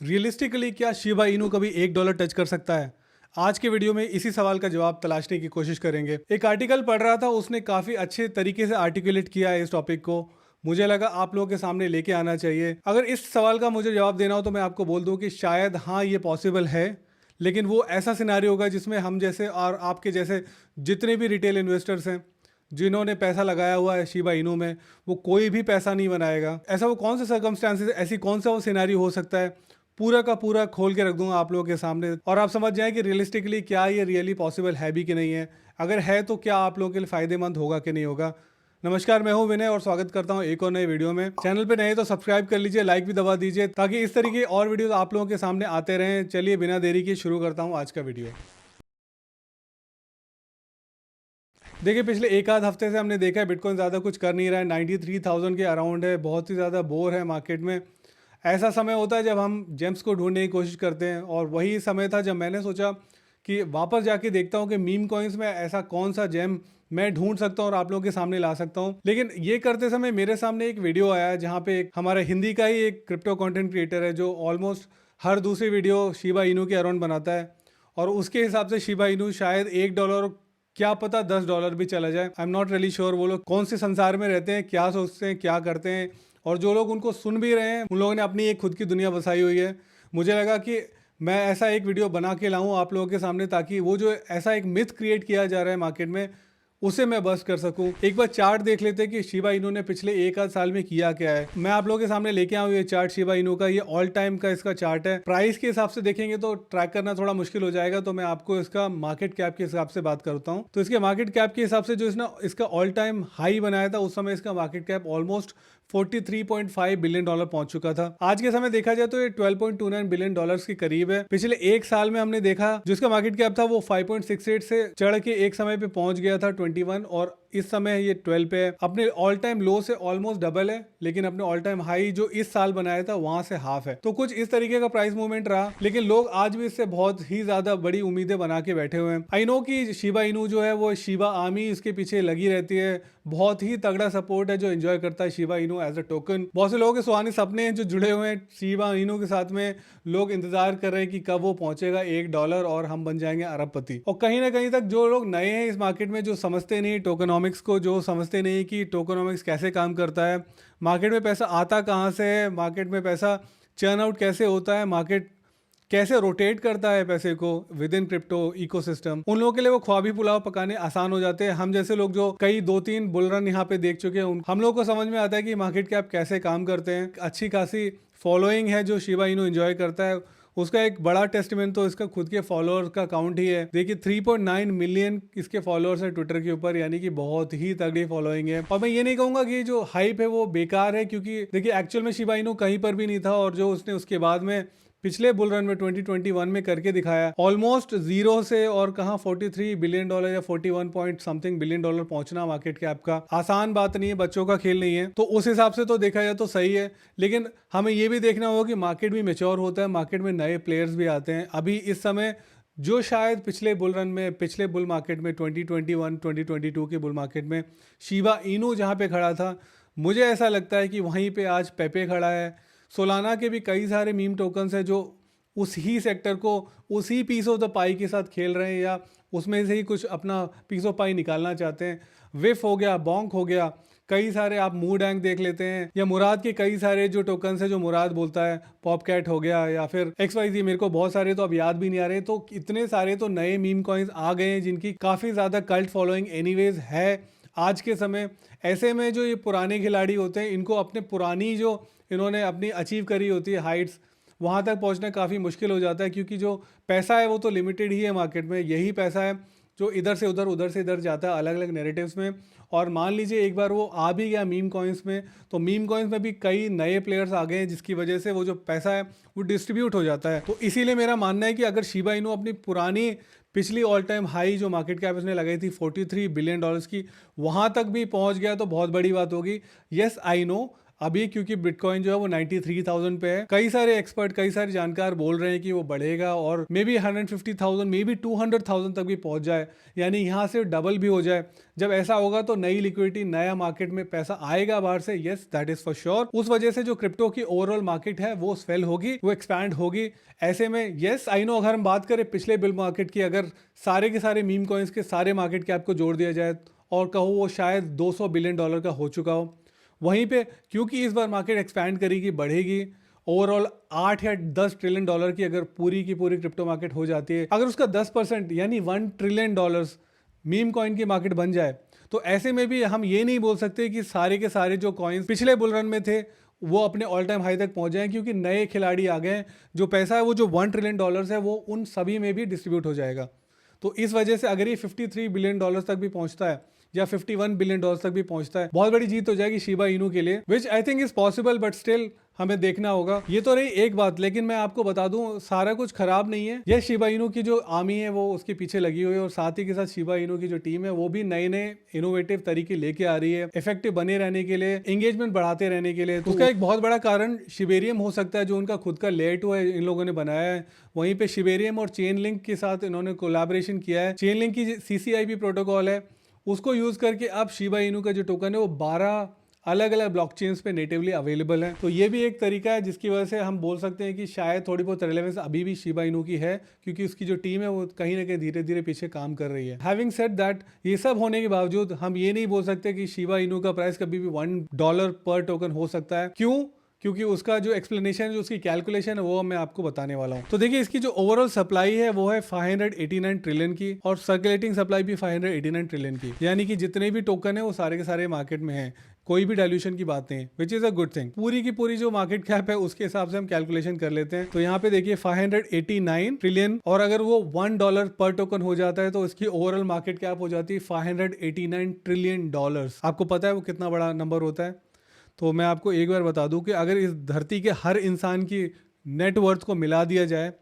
Realistically क्या Shiba Inu कभी $1 touch कर सकता है? आज के वीडियो में इसी सवाल का जवाब तलाशने की कोशिश करेंगे। एक आर्टिकल पढ़ रहा था, उसने काफी अच्छे तरीके से आर्टिकुलेट किया है इस टॉपिक को। मुझे लगा आप लोगों के सामने लेके आना चाहिए। अगर इस सवाल का मुझे जवाब देना हो तो मैं आपको बोल दूं कि शायद हाँ, ये पॉसिबल है, लेकिन वो ऐसा सिनारियो होगा जिसमें हम जैसे और आपके जैसे जितने भी रिटेल इन्वेस्टर्स हैं जिन्होंने पैसा लगाया हुआ है शिबा इनू में, वो कोई भी पैसा नहीं बनाएगा। ऐसा वो कौन से सर्कमस्टांसेस, ऐसी कौन सा वो सिनारियो हो सकता है, पूरा का पूरा खोल के रख दूंगा आप लोगों के सामने और आप समझ जाएं कि रियलिस्टिकली क्या ये रियली पॉसिबल है भी कि नहीं है। अगर है तो क्या आप लोगों के लिए फायदेमंद होगा कि नहीं होगा। नमस्कार, मैं हूं विनय और स्वागत करता हूं एक और नए वीडियो में। चैनल पे नए तो सब्सक्राइब कर लीजिए, लाइक भी दबा दीजिए ताकि इस तरीके और वीडियो आप लोगों के सामने आते रहें। चलिए बिना देरी के शुरू करता हूँ आज का वीडियो। देखिए, पिछले एक आध हफ्ते से हमने देखा है बिटकॉइन ज़्यादा कुछ कर नहीं रहा है, 93,000 के अराउंड है, बहुत ही ज़्यादा बोर है मार्केट में। ऐसा समय होता है जब हम जेम्स को ढूंढने की कोशिश करते हैं और वही समय था जब मैंने सोचा कि वापस जाके देखता हूँ कि मीम कॉइन्स में ऐसा कौन सा जेम मैं ढूंढ सकता हूँ और आप लोगों के सामने ला सकता हूँ। लेकिन ये करते समय मेरे सामने एक वीडियो आया जहाँ पे एक हमारा हिंदी का ही एक क्रिप्टो कंटेंट क्रिएटर है जो ऑलमोस्ट हर दूसरी वीडियो शिबा इनू के अराउंड बनाता है और उसके हिसाब से शिबा इनू शायद $1, क्या पता $10 भी चला जाए। I am not really sure वो लोग कौन से संसार में रहते हैं, क्या सोचते हैं, क्या करते हैं, और जो लोग उनको सुन भी रहे हैं उन लोगों ने अपनी एक खुद की दुनिया बसाई हुई है। मुझे लगा कि मैं ऐसा एक वीडियो बना के लाऊं आप लोगों के सामने ताकि वो जो ऐसा एक मिथ क्रिएट किया जा रहा है मार्केट में उसे मैं बस्ट कर सकूं। एक बार चार्ट देख लेते हैं कि शिबा इनू ने पिछले एक आध साल में किया क्या है। मैं आप लोगों के सामने लेके आऊँ ये चार्ट शिबा इनू का। ये ऑल टाइम का इसका चार्ट है। प्राइस के हिसाब से देखेंगे तो ट्रैक करना थोड़ा मुश्किल हो जाएगा, तो मैं आपको इसका मार्केट कैप के हिसाब से बात करता हूँ। तो इसके मार्केट कैप के हिसाब से जो इसने इसका ऑल टाइम हाई बनाया था उस समय इसका मार्केट कैप ऑलमोस्ट $43.5 बिलियन पहुंच चुका था। आज के समय देखा जाए तो ये $12.29 बिलियन के करीब है। पिछले एक साल में हमने देखा जिसका मार्केट कैप था वो 5.68 से चढ़ के एक समय पे पहुंच गया था 21 और इस समय ये 12 पे है। अपने ऑल टाइम लो से ऑलमोस्ट डबल है, लेकिन अपने ऑल टाइम हाई जो इस साल बनाया था वहां से हाफ है। तो कुछ इस तरीके का प्राइस मूवमेंट रहा, लेकिन लोग आज भी इससे बहुत ही ज्यादा बड़ी उम्मीदें बना के बैठे हुए हैं। आई नो कि शिबा इनू जो है वो शिबा आर्मी इसके पीछे लगी रहती है, बहुत ही तगड़ा सपोर्ट है जो एंजॉय करता है Shiba Inu as a token. बहुत से लोगों के सुहाने सपने हैं जो जुड़े हुए हैं शिबा इनू के साथ में। लोग इंतजार कर रहे हैं कि कब वो पहुंचेगा $1 और हम बन जाएंगे अरबपति। और कहीं ना कहीं तक जो लोग नए हैं इस मार्केट में, जो समझते नहीं टोकनॉमिक्स को, जो समझते नहीं कि टोकनॉमिक्स कैसे काम करता है, मार्केट में पैसा आता कहाँ से है, मार्केट में पैसा चर्न आउट कैसे होता है, मार्केट कैसे रोटेट करता है पैसे को विद इन क्रिप्टो इकोसिस्टम, उन लोगों के लिए वो ख्वाबी पुलाव पकाने आसान हो जाते हैं। हम जैसे लोग जो कई 2-3 बुल रन यहाँ पे देख चुके हैं, हम लोग को समझ में आता है कि मार्केट कैप कैसे काम करते हैं। अच्छी खासी फॉलोइंग है जो शिबा इनू एंजॉय करता है, उसका एक बड़ा टेस्टिमेंट तो इसका खुद के फॉलोअर्स का काउंट ही है। देखिए 3.9 मिलियन इसके फॉलोअर्स है ट्विटर के ऊपर, यानी कि बहुत ही तगड़ी फॉलोइंग है। और मैं ये नहीं कहूंगा कि जो हाइप है वो बेकार है, क्योंकि देखिए एक्चुअल में शिबा इनू कहीं पर भी नहीं था और जो उसने उसके बाद में पिछले बुल रन में 2021 में करके दिखाया, ऑलमोस्ट जीरो से और कहाँ $43 बिलियन या 41 पॉइंट समथिंग बिलियन पहुंचना मार्केट कैप का आसान बात नहीं है, बच्चों का खेल नहीं है। तो उस हिसाब से तो देखा जाए तो सही है, लेकिन हमें ये भी देखना होगा कि मार्केट भी मैच्योर होता है, मार्केट में नए प्लेयर्स भी आते हैं। अभी इस समय जो शायद पिछले बुल रन में, पिछले बुल मार्केट में 2021-2022 के बुल मार्केट में शिबा इनू जहाँ पे खड़ा था, मुझे ऐसा लगता है कि वहीं पे आज पेपे खड़ा है। सोलाना के भी कई सारे मीम टोकन्स हैं जो उस ही सेक्टर को, उसी पीस ऑफ द पाई के साथ खेल रहे हैं या उसमें से ही कुछ अपना पीस ऑफ पाई निकालना चाहते हैं। विफ हो गया, बॉन्क हो गया, कई सारे आप मूड एंग देख लेते हैं, या मुराद के कई सारे जो टोकन्स हैं जो मुराद बोलता है, पॉपकैट हो गया या फिर XYZ, मेरे को बहुत सारे तो अब याद भी नहीं आ रहे। तो इतने सारे तो नए मीम कॉइन्स आ गए हैं जिनकी काफ़ी ज़्यादा कल्ट फॉलोइंग एनीवेज है आज के समय। ऐसे में जो ये पुराने खिलाड़ी होते हैं, इनको अपने पुरानी जो इन्होंने अपनी अचीव करी होती है हाइट्स, वहाँ तक पहुँचना काफ़ी मुश्किल हो जाता है, क्योंकि जो पैसा है वो तो लिमिटेड ही है मार्केट में। यही पैसा है जो इधर से उधर, उधर से इधर जाता है अलग अलग नैरेटिव्स में। और मान लीजिए एक बार वो आ भी गया मीम कॉइन्स में, तो मीम कॉइन्स में भी कई नए प्लेयर्स आ गए हैं जिसकी वजह से वो जो पैसा है वो डिस्ट्रीब्यूट हो जाता है। तो इसीलिए मेरा मानना है कि अगर शिबा इनू अपनी पुरानी पिछली ऑल टाइम हाई जो मार्केट कैप उसने लगाई थी $43 बिलियन की, वहाँ तक भी पहुँच गया तो बहुत बड़ी बात होगी। येस आई नो अभी क्योंकि बिटकॉइन जो है वो 93,000 पे है, कई सारे एक्सपर्ट, कई सारे जानकार बोल रहे हैं कि वो बढ़ेगा और मे बी 150,000, मे बी 200,000 तक भी पहुंच जाए, यानी यहाँ से डबल भी हो जाए। जब ऐसा होगा तो नई लिक्विडिटी, नया मार्केट में पैसा आएगा बाहर से, yes that is for sure. उस वजह से जो क्रिप्टो की ओवरऑल मार्केट है वो स्वेल होगी, वो एक्सपैंड होगी। ऐसे में यस आई नो, अगर हम बात करें पिछले बुल मार्केट की, अगर सारे के सारे मीम कॉइन्स के सारे मार्केट कैप को जोड़ दिया जाए और कहो वो शायद 200 बिलियन डॉलर का हो चुका हो। वहीं पे क्योंकि इस बार मार्केट एक्सपैंड करेगी, बढ़ेगी, ओवरऑल 8 या 10 ट्रिलियन डॉलर की अगर पूरी की पूरी क्रिप्टो मार्केट हो जाती है, अगर उसका 10% यानी 1 ट्रिलियन डॉलर्स मीम कॉइन की मार्केट बन जाए, तो ऐसे में भी हम ये नहीं बोल सकते कि सारे के सारे जो कॉइन्स पिछले बुल रन में थे वो अपने ऑल टाइम हाई तक पहुंच जाएं, क्योंकि नए खिलाड़ी आ गए हैं। जो पैसा है वो जो 1 ट्रिलियन डॉलर्स है वो उन सभी में भी डिस्ट्रीब्यूट हो जाएगा। तो इस वजह से अगर ये 53 बिलियन डॉलर्स तक भी पहुंचता है या 51 बिलियन डॉलर्स तक भी पहुंचता है, बहुत बड़ी जीत हो जाएगी शिबा इनू के लिए, which I think is possible, but still हमें देखना होगा। ये तो रही एक बात, लेकिन मैं आपको बता दूं सारा कुछ खराब नहीं है। यह शिबा इनू की जो आर्मी है वो उसके पीछे लगी हुई है, और साथ ही के साथ शिबा इनू की जो टीम है वो भी नए नए इनोवेटिव तरीके लेके आ रही है, इफेक्टिव बने रहने के लिए, एंगेजमेंट बढ़ाते रहने के लिए। तो उसका एक बहुत बड़ा कारण शिबेरियम हो सकता है, जो उनका खुद का लेयर 2 है, इन लोगों ने बनाया है। वहीं पे शिबेरियम और चेन लिंक के साथ इन्होंने कोलैबोरेशन किया है। चेन लिंक की CCIP प्रोटोकॉल है, उसको यूज करके अब शिबा इनू का जो टोकन है वो 12 अलग अलग ब्लॉकचेन्स पे नेटिवली अवेलेबल है। तो ये भी एक तरीका है जिसकी वजह से हम बोल सकते हैं कि शायद थोड़ी बहुत रेलेवेंस अभी भी शिबा इनू की है, क्योंकि उसकी जो टीम है वो कहीं ना कहीं धीरे धीरे पीछे काम कर रही है। हैविंग सेड दैट, ये सब होने के बावजूद हम ये नहीं बोल सकते कि शिबा इनू का प्राइस कभी भी $1 पर टोकन हो सकता है। क्यों? क्योंकि उसका जो एक्सप्लेनेशन है, जो उसकी कैलकुलेशन है, वो मैं आपको बताने वाला हूँ। तो देखिए, इसकी जो ओवरऑल सप्लाई है वो है 589 ट्रिलियन की, और सर्कुलेटिंग सप्लाई भी 589 ट्रिलियन की, यानी कि जितने भी टोकन है वो सारे के सारे मार्केट में हैं, कोई भी डायल्यूशन की बात नहीं, which is a good thing. पूरी की पूरी जो मार्केट कैप है उसके हिसाब से हम कैलकुलेशन कर लेते हैं। तो यहाँ पे देखिए 589 ट्रिलियन, और अगर वो $1 पर टोकन हो जाता है तो इसकी ओवरऑल मार्केट कैप हो जाती है 589 ट्रिलियन डॉलर्स। आपको पता है वो कितना बड़ा नंबर होता है? तो मैं आपको एक बार बता दूं कि अगर इस धरती के हर इंसान की नेटवर्थ को मिला दिया जाए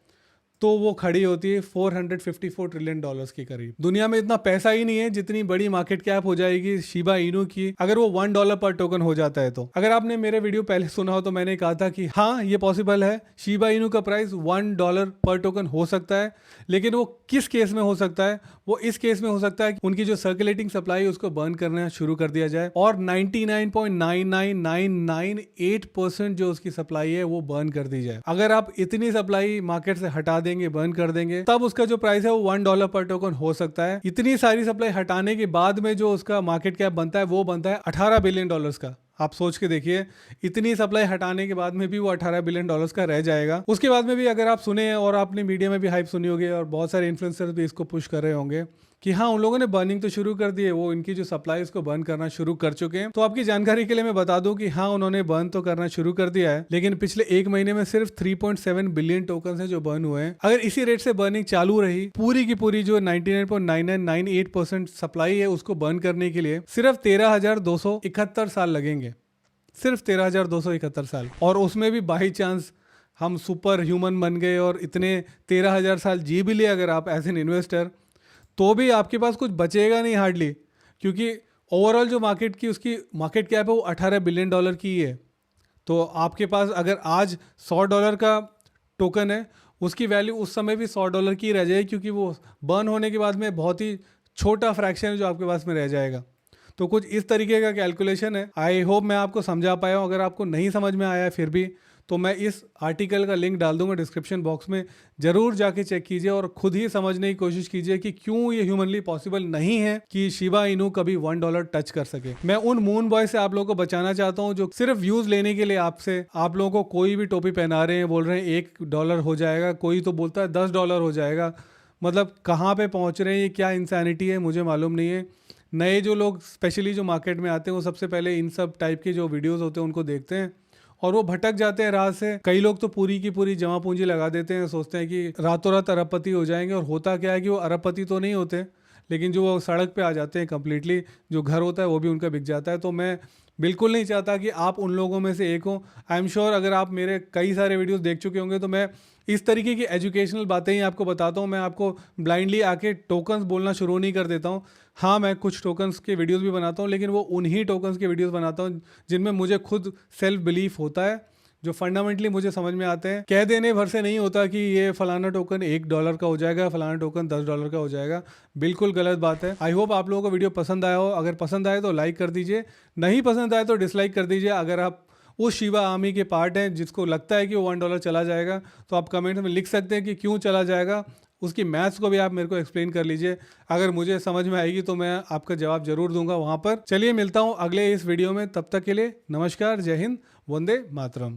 तो वो खड़ी होती है 454 ट्रिलियन डॉलर्स के करीब। दुनिया में इतना पैसा ही नहीं है जितनी बड़ी मार्केट कैप हो जाएगी शिबा इनू की, अगर वो $1 पर टोकन हो जाता है तो। अगर आपने मेरे वीडियो पहले सुना हो तो मैंने कहा था कि हाँ ये पॉसिबल है, शिबा इनू का प्राइस $1 पर टोकन हो सकता है, लेकिन वो किस केस में हो सकता है? वो इस केस में हो सकता है कि उनकी जो सर्कुलेटिंग सप्लाई है उसको बर्न करना शुरू कर दिया जाए, और 99.99998% जो उसकी सप्लाई है वो बर्न कर दी जाए। अगर आप इतनी सप्लाई मार्केट से हटा देंगे, बर्न कर देंगे, तब उसका जो प्राइस है वो $1 पर टोकन हो सकता है। इतनी सारी सप्लाई हटाने के बाद में जो उसका मार्केट कैप बनता है वो बनता है $18 बिलियन का। आप सोच के देखिए, इतनी सप्लाई हटाने के बाद में भी वो $18 बिलियन का रह जाएगा। उसके बाद में भी अगर आप सुने और आपने मीडिया में भी हाइप सुनी होगी और बहुत सारे इन्फ्लुएंसर्स भी इसको पुश कर रहे होंगे कि हाँ उन लोगों ने बर्निंग तो शुरू कर दी है, वो इनकी जो सप्लाई उसको बर्न करना शुरू कर चुके हैं। तो आपकी जानकारी के लिए मैं बता दूं कि हाँ उन्होंने बर्न तो करना शुरू कर दिया है, लेकिन पिछले एक महीने में सिर्फ 3.7 बिलियन टोकन है जो बर्न हुए हैं। अगर इसी रेट से बर्निंग चालू रही, पूरी की पूरी जो 99.9998% सप्लाई है उसको बर्न करने के लिए सिर्फ 13,271 साल लगेंगे, सिर्फ 13,271 साल। और उसमें भी बाई चांस हम सुपर ह्यूमन बन गए और इतने 13,000 साल जी भी लिए अगर आप एज एन इन्वेस्टर, तो भी आपके पास कुछ बचेगा नहीं हार्डली, क्योंकि ओवरऑल जो मार्केट की उसकी मार्केट कैप है वो $18 बिलियन की ही है। तो आपके पास अगर आज $100 का टोकन है, उसकी वैल्यू उस समय भी $100 की रह जाएगी, क्योंकि वो बर्न होने के बाद में बहुत ही छोटा फ्रैक्शन है जो आपके पास में रह जाएगा। तो कुछ इस तरीके का कैलकुलेशन है। आई होप मैं आपको समझा पाया हूँ। अगर आपको नहीं समझ में आया फिर भी, तो मैं इस आर्टिकल का लिंक डाल दूंगा डिस्क्रिप्शन बॉक्स में, ज़रूर जाके चेक कीजिए और खुद ही समझने की कोशिश कीजिए कि क्यों ये ह्यूमनली पॉसिबल नहीं है कि शिबा इनू कभी $1 टच कर सके। मैं उन मून बॉय से आप लोगों को बचाना चाहता हूँ जो सिर्फ व्यूज लेने के लिए आपसे, आप लोगों को कोई भी टोपी पहना रहे हैं, बोल रहे हैं $1 हो जाएगा, कोई तो बोलता है $10 हो जाएगा। मतलब कहाँ पे पहुँच रहे हैं, ये क्या इंसैनिटी है, मुझे मालूम नहीं है। नए जो लोग स्पेशली जो मार्केट में आते हैं वो सबसे पहले इन सब टाइप के जो वीडियोस होते हैं उनको देखते हैं और वो भटक जाते हैं राह से। कई लोग तो पूरी की पूरी जमा पूंजी लगा देते हैं, सोचते हैं कि रातों रात अरबपति हो जाएंगे, और होता क्या है कि वो अरबपति तो नहीं होते, लेकिन जो वो सड़क पे आ जाते हैं कम्प्लीटली, जो घर होता है वो भी उनका बिक जाता है। तो मैं बिल्कुल नहीं चाहता कि आप उन लोगों में से एक हो। आई एम श्योर अगर आप मेरे कई सारे वीडियोस देख चुके होंगे तो मैं इस तरीके की एजुकेशनल बातें ही आपको बताता हूँ। मैं आपको ब्लाइंडली आके टोकन्स बोलना शुरू नहीं कर देता हूँ। हाँ, मैं कुछ टोकन्स के वीडियोस भी बनाता हूँ, लेकिन वो उन्हीं टोकन्स के वीडियोस बनाता हूँ जिनमें मुझे खुद सेल्फ बिलीफ होता है, जो फंडामेंटली मुझे समझ में आते हैं। कह देने भर से नहीं होता कि ये फलाना टोकन $1 का हो जाएगा, फलाना टोकन $10 का हो जाएगा। बिल्कुल गलत बात है। आई होप आप लोगों को वीडियो पसंद आया हो। अगर पसंद आए तो लाइक कर दीजिए, नहीं पसंद आए तो डिसलाइक कर दीजिए। अगर आप उस शिवा आर्मी के पार्ट हैं जिसको लगता है कि वो $1 चला जाएगा, तो आप कमेंट में लिख सकते हैं कि क्यों चला जाएगा। उसकी मैथ्स को भी आप मेरे को एक्सप्लेन कर लीजिए। अगर मुझे समझ में आएगी तो मैं आपका जवाब जरूर दूंगा वहाँ पर। चलिए मिलता हूँ अगले इस वीडियो में, तब तक के लिए नमस्कार, जय हिंद, वंदे मातरम।